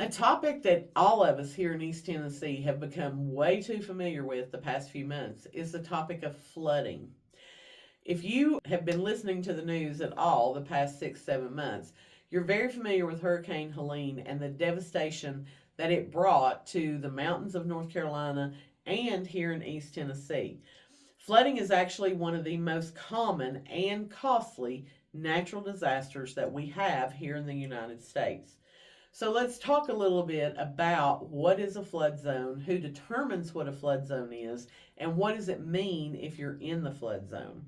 A topic that all of us here in East Tennessee have become way too familiar with the past few months is the topic of flooding. If you have been listening to the news at all the past 6, 7 months, you're very familiar with Hurricane Helene and the devastation that it brought to the mountains of North Carolina and here in East Tennessee. Flooding is actually one of the most common and costly natural disasters that we have here in the United States. So let's talk a little bit about what is a flood zone, who determines what a flood zone is, and what does it mean if you're in the flood zone.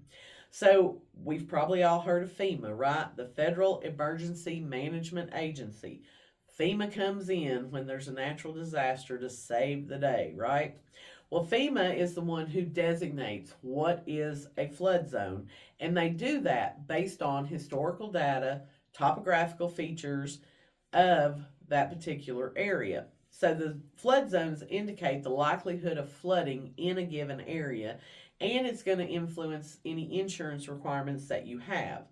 So we've probably all heard of FEMA, right? The Federal Emergency Management Agency. FEMA comes in when there's a natural disaster to save the day, right? Well, FEMA is the one who designates what is a flood zone, and they do that based on historical data, topographical features of that particular area. So the flood zones indicate the likelihood of flooding in a given area, and it's going to influence any insurance requirements that you have.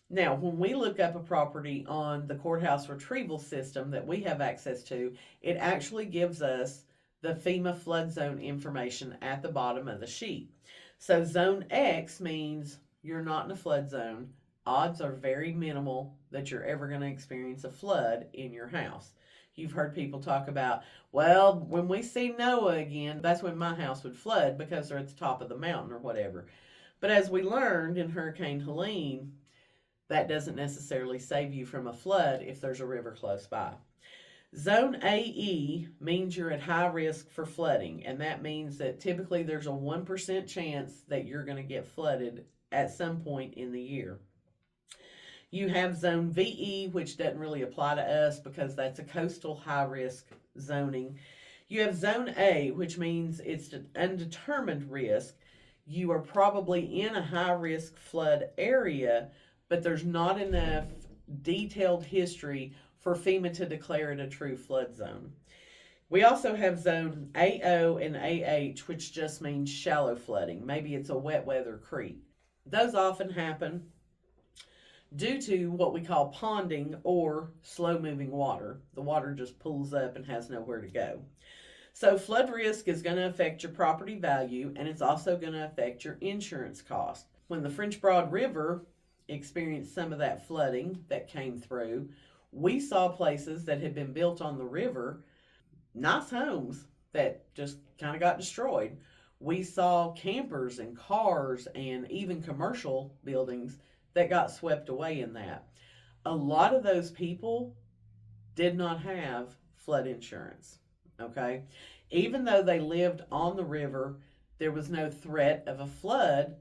Now, when we look up a property on the courthouse retrieval system that we have access to, it actually gives us the FEMA flood zone information at the bottom of the sheet. So zone X means you're not in a flood zone. Odds are very minimal that you're ever going to experience a flood in your house. You've heard people talk about, well, when we see Noah again, that's when my house would flood because they're at the top of the mountain or whatever. But as we learned in Hurricane Helene, that doesn't necessarily save you from a flood if there's a river close by. Zone AE means you're at high risk for flooding, and that means that typically there's a 1% chance that you're going to get flooded at some point in the year. You have zone VE, which doesn't really apply to us because that's a coastal high risk zoning. You have zone A, which means it's an undetermined risk. You are probably in a high risk flood area, but there's not enough detailed history for FEMA to declare it a true flood zone. We also have zone AO and AH, which just means shallow flooding. Maybe it's a wet weather creek. Those often happen due to what we call ponding or slow moving water. The water just pulls up and has nowhere to go. So flood risk is going to affect your property value, and it's also going to affect your insurance cost. When the French Broad River experienced some of that flooding that came through, we saw places that had been built on the river, nice homes that just kind of got destroyed. We saw campers and cars and even commercial buildings that got swept away in that. A lot of those people did not have flood insurance, okay? Even though they lived on the river, there was no threat of a flood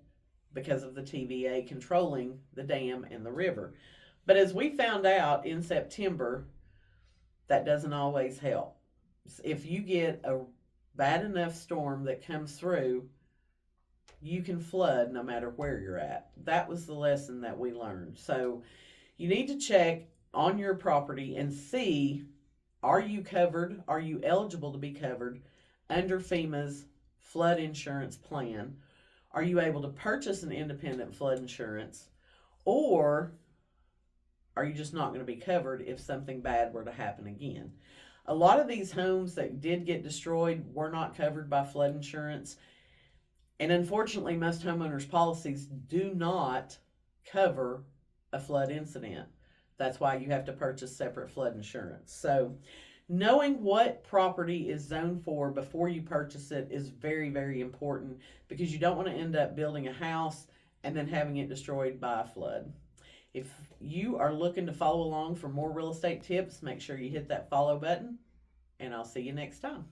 because of the TVA controlling the dam and the river. But as we found out in September, that doesn't always help. If you get a bad enough storm that comes through, you can flood no matter where you're at. That was the lesson that we learned. So you need to check on your property and see, are you covered? Are you eligible to be covered under FEMA's flood insurance plan? Are you able to purchase an independent flood insurance? Or are you just not going to be covered if something bad were to happen again? A lot of these homes that did get destroyed were not covered by flood insurance. And unfortunately, most homeowners' policies do not cover a flood incident. That's why you have to purchase separate flood insurance. So knowing what property is zoned for before you purchase it is very, very important, because you don't want to end up building a house and then having it destroyed by a flood. If you are looking to follow along for more real estate tips, make sure you hit that follow button, and I'll see you next time.